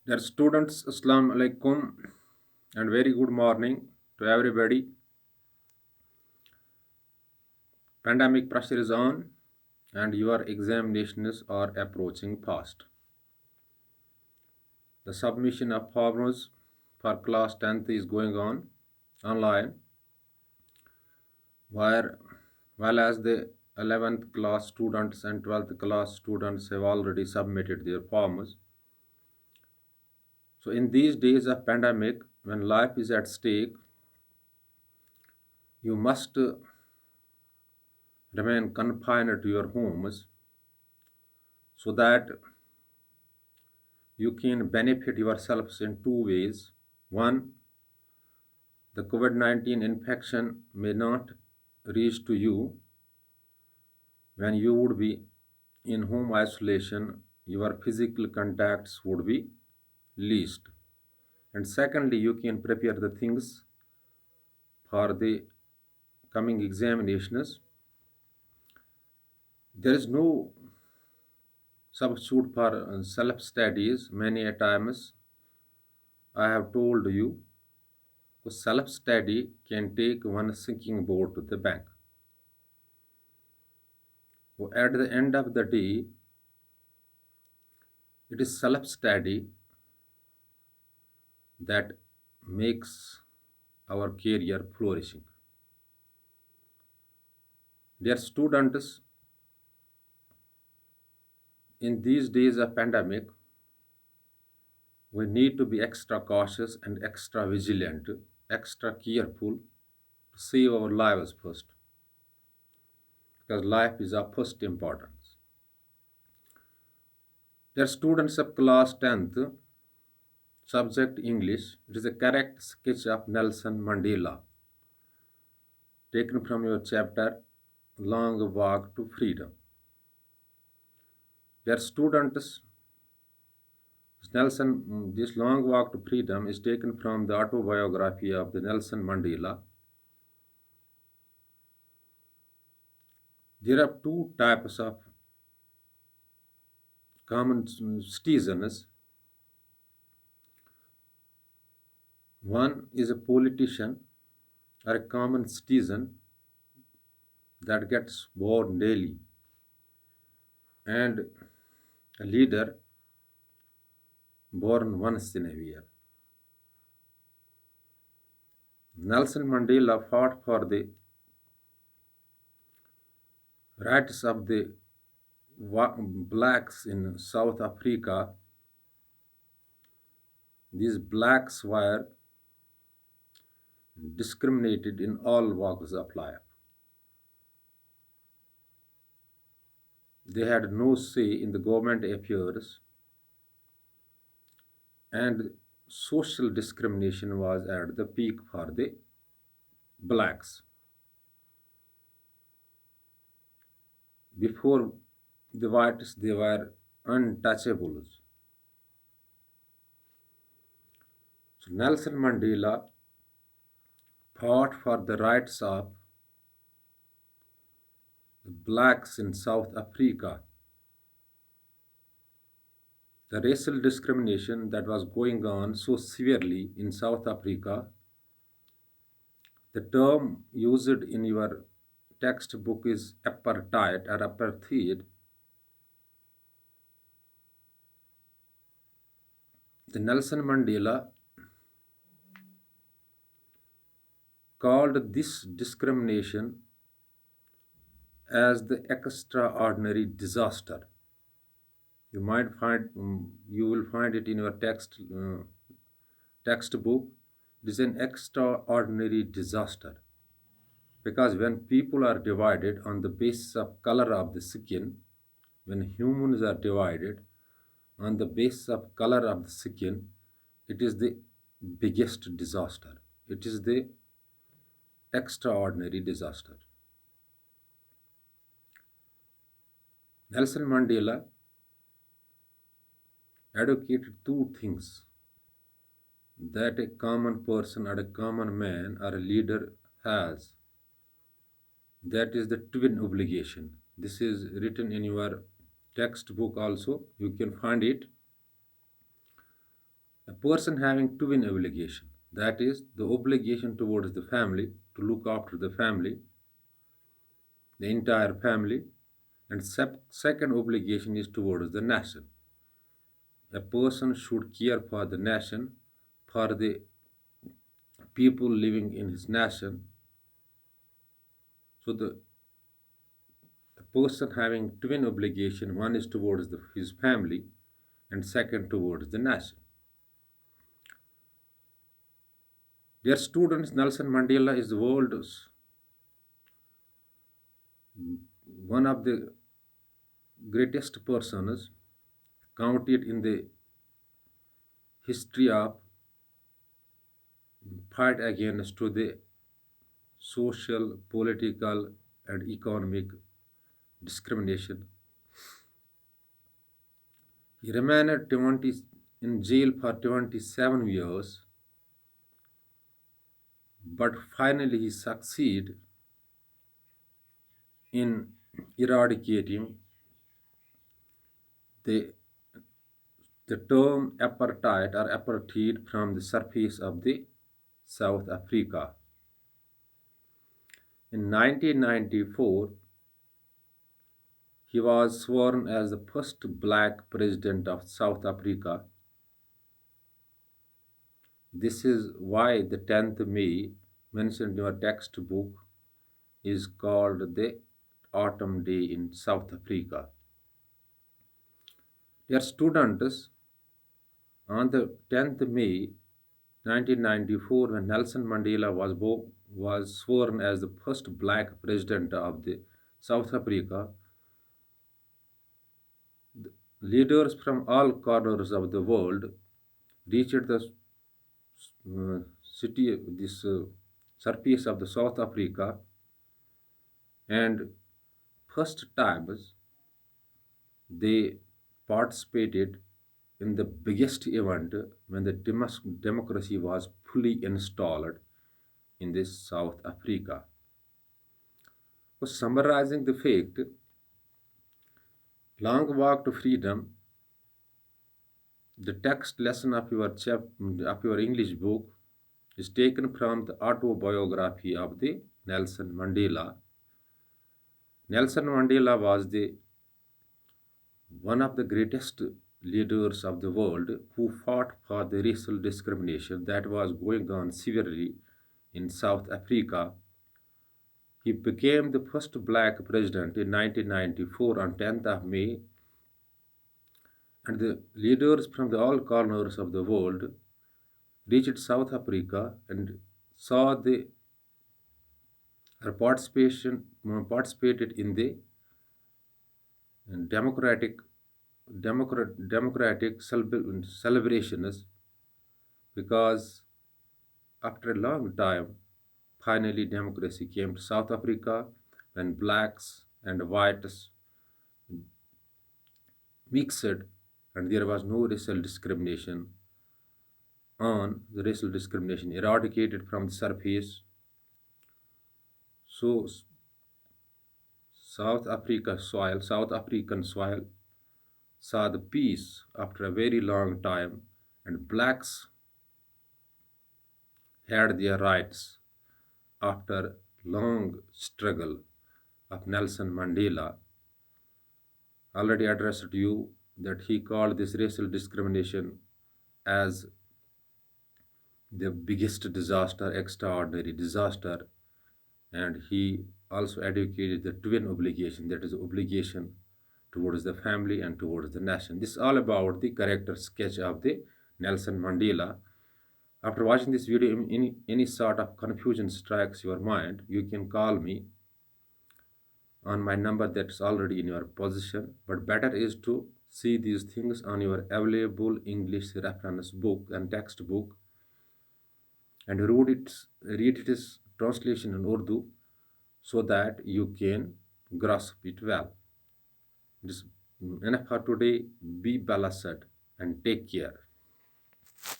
Dear students, Assalamu alaikum and very good morning to everybody. Pandemic pressure is on and your examinations are approaching fast. The submission of forms for class 10th is going on online, where while as the 11th class students and 12th class students have already submitted their forms. So in these days of pandemic, when life is at stake, you must remain confined to your homes so that you can benefit yourselves in two ways. One, the COVID 19 infection may not reach to you when you would be in home isolation, your physical contacts would be least. And secondly, you can prepare the things for the coming examinations. There is no substitute for self studies. Many a times I have told you, self study can take one sinking boat to the bank. At the end of the day, it is self study that makes our career flourishing. Dear students, in these days of pandemic, we need to be extra cautious and extra vigilant, extra careful to save our lives first, because life is of first importance. Dear students of class 10th, subject English, it is a correct sketch of Nelson Mandela, taken from your chapter Long Walk to Freedom. Dear students, this Long Walk to Freedom is taken from the autobiography of the Nelson Mandela. There are two types of common citizens. One is a politician or a common citizen that gets born daily, and a leader born once in a year. Nelson Mandela fought for the rights of the blacks in South Africa. These blacks were discriminated in all walks of life. They had no say in the government affairs, and social discrimination was at the peak for the blacks. Before the whites, they were untouchables. So Nelson Mandela fought for the rights of the blacks in South Africa. The racial discrimination that was going on so severely in South Africa, the term used in your textbook is apartheid or apartheid. The Nelson Mandela called this discrimination as the extraordinary disaster. You will find it in your textbook. It is an extraordinary disaster, because when people are divided on the basis of color of the skin, when humans are divided on the basis of color of the skin, it is the biggest disaster. It is the extraordinary disaster. Nelson Mandela advocated two things that a common person or a common man or a leader has. That is the twin obligation. This is written in your textbook also. You can find it. person having twin obligation, that is the obligation towards the family to look after the family, the entire family, and second obligation is towards the nation. A person should care for the nation, for the people living in his nation. So the person having twin obligation, one is towards his family and second towards the nation. Dear students, Nelson Mandela is the world's one of the greatest persons counted in the history of fight against to the social, political, and economic discrimination. He remained in jail for 27 years, but finally he succeeded in eradicating the, the term apartheid or apartheid from the surface of the South Africa. In 1994, he was sworn as the first black president of South Africa. This is why the 10th May mentioned in your textbook is called the Autumn Day in South Africa. Dear students, on the 10th May 1994, when Nelson Mandela was sworn as the first black president of the South Africa, leaders from all corners of the world reached the city, this surface of the South Africa, and first times they participated in the biggest event when the democracy was fully installed in this South Africa. For summarizing the fact, Long Walk to Freedom, the text lesson of your English book, is taken from the autobiography of the Nelson Mandela. Nelson Mandela was the one of the greatest leaders of the world who fought for the racial discrimination that was going on severely in South Africa. He became the first black president in 1994 on 10th of May, and the leaders from all corners of the world reached South Africa and saw the participated in the democratic celebrations, because after a long time finally democracy came to South Africa when blacks and whites mixed and there was no racial discrimination on the racial discrimination eradicated from the surface. So South African soil saw the peace after a very long time, and blacks had their rights after long struggle of Nelson Mandela. Already addressed you that he called this racial discrimination as the biggest disaster, extraordinary disaster, and he also advocated the twin obligation, that is obligation towards the family and towards the nation. This is all about the character sketch of the Nelson Mandela. After watching this video, any sort of confusion strikes your mind, you can call me on my number that's already in your position, but better is to see these things on your available English reference book and textbook and read its translation in Urdu so that you can grasp it well. This enough for today. Be blessed and take care.